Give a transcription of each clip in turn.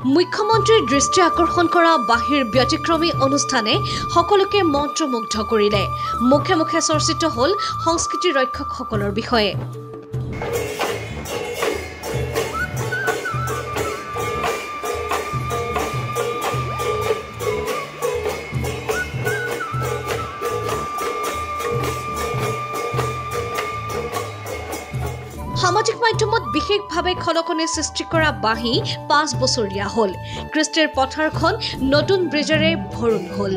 মুখ্যমন্ত্ৰীৰ দৃষ্টি আকৰ্ষণ কৰা বাহিৰ ব্যতিক্ৰমী অনুষ্ঠানে সকলোকে মন্ত্ৰমুগ্ধ কৰিলে। মুখে মুখে চৰ্চিত হ'ল সংস্কৃতি ৰক্ষকসকলৰ বিষয়ে। সামাজিক মাধ্যমত বিশেষভাৱে খলকনি সৃষ্টি কৰা বাঁহী 5 বছৰীয়া হ'ল। কৃষ্টিৰ পথাৰখন নতুন ব্ৰিজেৰে ভৰল হ'ল।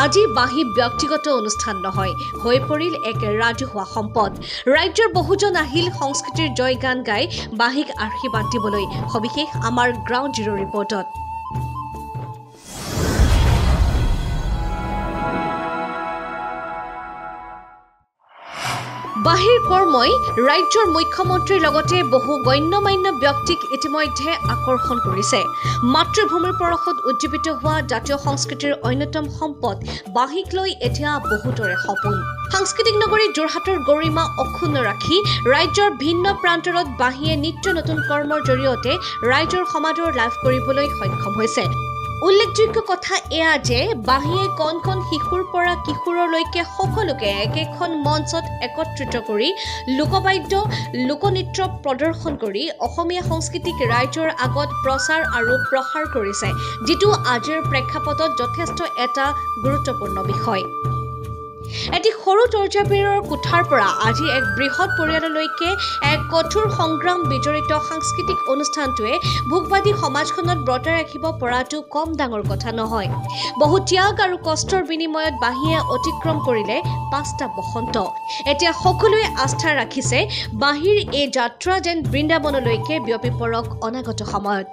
আজি বাঁহী ব্যক্তিগত অনুষ্ঠান নহয়, হৈ পৰিল এক ৰাজহুৱা সম্পদ। ৰাজ্যৰ বহুজন আহিল সংস্কৃতিৰ জয়গান গাই বাঁহীক আশীৰ্বাদ দিবলৈ। সবিশেষ আমাৰ গ্ৰাউণ্ড জিৰ' ৰিপৰ্টত। বাঁহীৰ কৰ্মই ৰাজ্যৰ মুখ্যমন্ত্ৰীৰ লগতে বহু গণ্যমান্য ব্যক্তিক ইতিমধ্যে আকৰ্ষণ কৰিছে। মাতৃভূমিৰ পৰশত উজ্জীৱিত হোৱা জাতীয় সংস্কৃতিৰ অন্যতম সম্পদ বাঁহীক লৈ এতিয়া বহুতৰে সপোন। সাংস্কৃতিক নগৰী যোৰহাটৰ গৰিমা অক্ষুণ্ণ ৰাখি ৰাজ্যৰ ভিন্ন প্ৰান্তৰত বাঁহীয়ে নিত্য নতুন কৰ্মৰ জৰিয়তে ৰাইজৰ সমাদৰ লাভ কৰিবলৈ সক্ষম হৈছে। উল্লেখযোগ্য কথা এয়া যে বাঁহীয়ে কণ কণ শিশুৰ পৰা কিশোৰলৈকে সকলোকে একেখন মঞ্চত একত্ৰিত কৰি লোকবাদ্য লোকনৃত্য প্ৰদৰ্শন কৰি অসমীয়া সংস্কৃতিক ৰাইজৰ আগত প্ৰচাৰ আৰু প্ৰসাৰ কৰিছে, যিটো আজিৰ প্ৰেক্ষাপটত যথেষ্ট এটা গুৰুত্বপূৰ্ণ বিষয়। এটি সৰু তৰ্জাবীৰৰ কোঠাৰ পৰা আজি এক বৃহৎ পৰিয়াললৈকে এক কঠোৰ সংগ্ৰাম বিজড়িত সাংস্কৃতিক অনুষ্ঠানটোৱে ভোগবাদী সমাজখনত ব্ৰতাই ৰাখিব পৰাটো কম ডাঙৰ কথা নহয়। বহু ত্যাগ আৰু কষ্টৰ বিনিময়ত বাঁহীয়ে অতিক্ৰম কৰিলে 5টা বসন্ত। এতিয়া সকলোৱে আস্থা ৰাখিছে বাঁহীৰ এই যাত্ৰা যেন বৃন্দাবনলৈকে বিয়পি পৰক অনাগত সময়ত।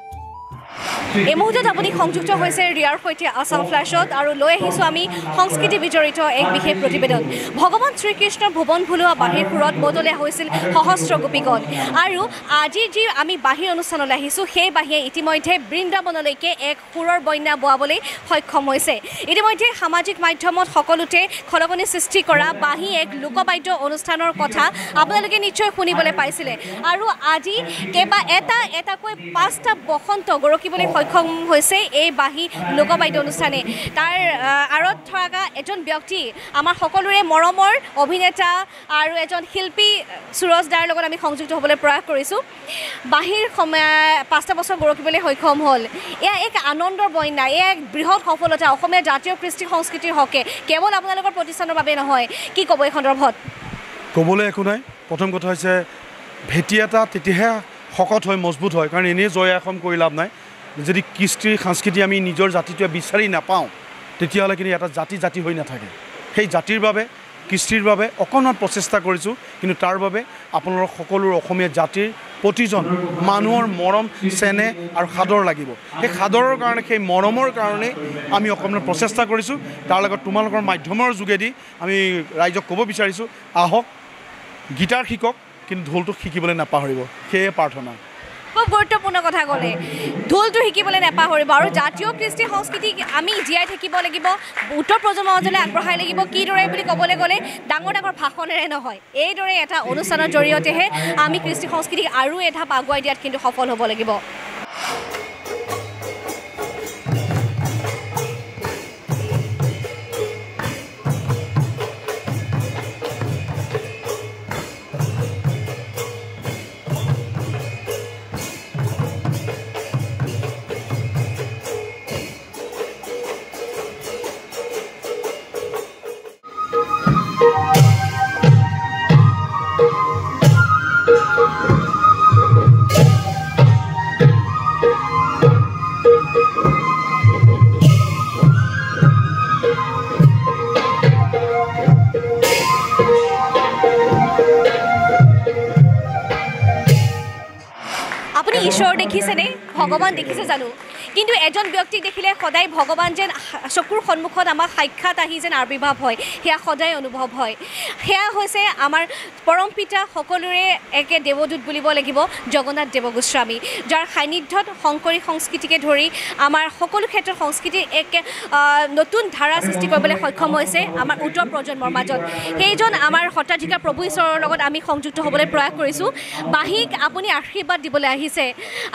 এই মুহূৰ্তত আপুনি সংযুক্ত হৈছে ৰিয়াৰ সৈতে আছাম ফ্লেশ্বত আৰু লৈ আহিছোঁ আমি সংস্কৃতি বিজড়িত এক বিশেষ প্ৰতিবেদন। ভগৱান শ্ৰীকৃষ্ণৰ ভুৱন ভুলোৱা বাঁহীৰ সুৰত বদলীয়া হৈছিল সহস্ৰ গোপীগণ। আৰু আজি যি আমি বাঁহীৰ অনুষ্ঠানলৈ আহিছোঁ, সেই বাঁহীয়ে ইতিমধ্যে বৃন্দাবনলৈকে এক সুৰৰ বন্যা বোৱাবলৈ সক্ষম হৈছে। ইতিমধ্যে সামাজিক মাধ্যমত সকলোতে খলকনি সৃষ্টি কৰা বাঁহী এক লোকবাদ্য অনুষ্ঠানৰ কথা আপোনালোকে নিশ্চয় শুনিবলৈ পাইছিলে। আৰু আজি এটাকৈ 5টা বসন্ত গৰকিবলৈ সক্ষম হৈছে এই বাঁহী লোকবাদ্য অনুষ্ঠানে। তাৰ আঁৰত থকা এজন ব্যক্তি আমাৰ সকলোৰে মৰমৰ অভিনেতা আৰু এজন শিল্পী সুৰজ দাৰ লগত আমি সংযুক্ত হ'বলৈ প্ৰয়াস কৰিছোঁ। বাঁহীৰ 5টা বছৰ গৰকিবলৈ সক্ষম হ'ল। এয়া এক আনন্দৰ বন্যা, এয়া এক বৃহৎ সফলতা অসমীয়া জাতীয় কৃষ্টি সংস্কৃতিৰ হকে, কেৱল আপোনালোকৰ প্ৰতিষ্ঠানৰ বাবে নহয়। কি ক'ব এই সন্দৰ্ভত? ক'বলৈ একো নাই। প্ৰথম কথা হৈছে ভেটি এটা তেতিয়াহে শকত হয়, মজবুত হয়। কাৰণ এনেই জয় আসম কৰি লাভ নাই। যদি কৃষ্টি সংস্কৃতি আমি নিজৰ জাতিটোৱে বিচাৰি নাপাওঁ, তেতিয়াহ'লে কিন্তু এটা জাতি হৈ নাথাকে। সেই জাতিৰ বাবে কৃষ্টিৰ বাবে অকণমান প্ৰচেষ্টা কৰিছোঁ, কিন্তু তাৰ বাবে আপোনালোকৰ সকলো অসমীয়া জাতিৰ প্ৰতিজন মানুহৰ মৰম চেনেহ আৰু সাদৰ লাগিব। সেই সাদৰৰ কাৰণে, সেই মৰমৰ কাৰণে আমি অকণমান প্ৰচেষ্টা কৰিছোঁ। তাৰ লগত তোমালোকৰ মাধ্যমৰ যোগেদি আমি ৰাইজক ক'ব বিচাৰিছোঁ, আহক গীটাৰ শিকক, কিন্তু ঢোলটো শিকিবলৈ নাপাহৰিব। সেয়ে প্ৰাৰ্থনা। খুব গুৰুত্বপূৰ্ণ কথা ক'লে, ঢোলটো শিকিবলৈ নাপাহৰিব আৰু জাতীয় কৃষ্টি সংস্কৃতিক আমি জীয়াই থাকিব লাগিব, উত্তৰ প্ৰজন্মৰ মাজলৈ আগবঢ়াই লাগিব। কিদৰে বুলি ক'বলৈ গ'লে ডাঙৰ ডাঙৰ ভাষণেৰে নহয়, এইদৰে এটা অনুষ্ঠানৰ জৰিয়তেহে আমি কৃষ্টি সংস্কৃতিক আৰু এঢাপ আগুৱাই দিয়াত কিন্তু সফল হ'ব লাগিব। আপুনি ঈশ্বৰ দেখিছেনে? ভগৱান দেখিছে জানো? কিন্তু এজন ব্যক্তিক দেখিলে সদায় ভগৱান যেন চকুৰ সন্মুখত আমাক সাক্ষাৎ আহি যেন আবিৰ্ভাৱ হয় সেয়া সদায় অনুভৱ হয় সেয়া হৈছে আমাৰ পৰম পিতা সকলোৰে একে দেৱদূত বুলিব লাগিব জগন্নাথ দেৱ গোস্বামী যাৰ সান্নিধ্যত শংকৰী সংস্কৃতিকে ধৰি আমাৰ সকলো ক্ষেত্ৰত সংস্কৃতিৰ এক নতুন ধাৰা সৃষ্টি কৰিবলৈ সক্ষম হৈছে আমাৰ উত্তৰ প্ৰজন্মৰ মাজত সেইজন আমাৰ সত্ৰাধিকাৰ প্ৰভু ঈশ্বৰৰ লগত আমি সংযুক্ত হ'বলৈ প্ৰয়াস কৰিছোঁ বাঁহীক আপুনি আশীৰ্বাদ দিবলৈ আহিছে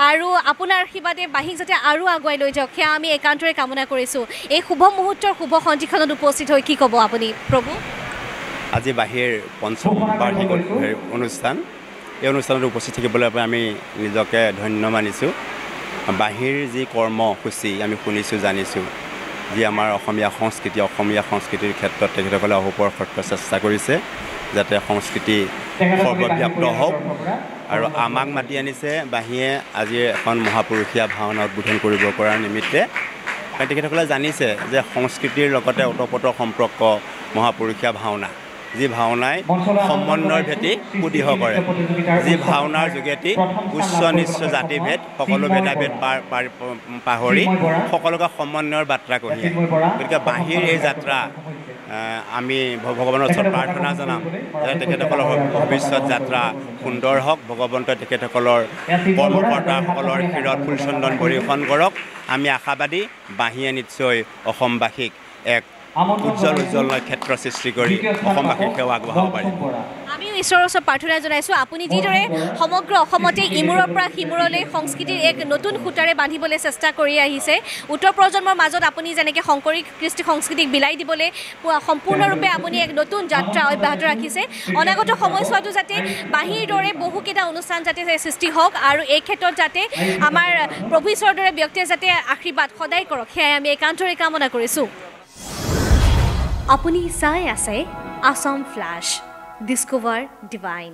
আৰু আপোনাৰ আশীৰ্বাদে বাঁহীক যাতে আৰু আগুৱাই লৈ যাওক সেয়া আমি একান্তৰে কামনা কৰিছোঁ এই শুভ মুহূৰ্তৰ শুভ সন্ধিক্ষণত উপস্থিত হৈ কি ক'ব আপুনি প্ৰভু আজি বাঁহীৰ পঞ্চম বাৰ্ষিক অনুষ্ঠান এই অনুষ্ঠানত উপস্থিত থাকিবলৈ আমি নিজকে ধন্য মানিছোঁ বাঁহীৰ যি কৰ্মসূচী আমি শুনিছোঁ জানিছোঁ যি আমাৰ অসমীয়া সংস্কৃতিৰ ক্ষেত্ৰত তেখেতসকলে অহোপৰসত্ব চেষ্টা কৰিছে যাতে সংস্কৃতি সৰ্বব্যাপ্ত হওক আৰু আমাক মাতি আনিছে বাঁহীয়ে আজি এখন মহাপুৰুষীয়া ভাওনা উদ্বোধন কৰিব কৰাৰ নিমিত্তে তেখেতসকলে জানিছে যে সংস্কৃতিৰ লগতে ওতঃপ্ৰোত সম্পৰ্ক মহাপুৰুষীয়া ভাওনা যি ভাওনাই সমন্বয়ৰ ভেটি সুদৃঢ় কৰে যি ভাওনাৰ যোগেদি উচ্চ নিচ্চ জাতিভেদ সকলো ভেদাভেদ পাহৰি সকলোকে সমন্বয়ৰ বাৰ্তা কঢ়িয়ায় গতিকে বাঁহীৰ এই যাত্ৰা আমি ভগৱানৰ ওচৰত প্ৰাৰ্থনা জনাম যে তেখেতসকলৰ ভৱিষ্যত যাত্ৰা সুন্দৰ হওক ভগৱন্তই তেখেতসকলৰ কৰ্মকৰ্তাসকলৰ শিৰত ফুলচন্দন বৰিশন কৰক আমি আশাবাদী বাঁহীয়ে নিশ্চয় অসমবাসীক এক উজ্জ্বল নক্ষত্ৰ সৃষ্টি কৰি অসমবাসীক সেৱা আগবঢ়াব পাৰিম আমি ঈশ্বৰৰ ওচৰত প্ৰাৰ্থনা জনাইছোঁ আপুনি যিদৰে সমগ্ৰ অসমতে ইমূৰৰ পৰা সিমূৰলৈ সংস্কৃতিৰ এক নতুন সূতাৰে বান্ধিবলৈ চেষ্টা কৰি আহিছে উত্তৰ প্ৰজন্মৰ মাজত আপুনি যেনেকৈ শংকৰী কৃষ্টি সংস্কৃতিক বিলাই দিবলৈ সম্পূৰ্ণৰূপে আপুনি এক নতুন যাত্ৰা অব্যাহত ৰাখিছে অনাগত সময়ছোৱাতো যাতে বাঁহীৰ দৰে বহুকেইটা অনুষ্ঠান যাতে সৃষ্টি হওক আৰু এই ক্ষেত্ৰত যাতে আমাৰ প্ৰভু ঈশ্বৰৰ দৰে ব্যক্তিয়ে যাতে আশীৰ্বাদ সদায় কৰক সেয়াই আমি একান্তৰে কামনা কৰিছোঁ আপুনি চাই আছে আসাম ফ্লাছ ডিস্কভাৰ ডিভাইন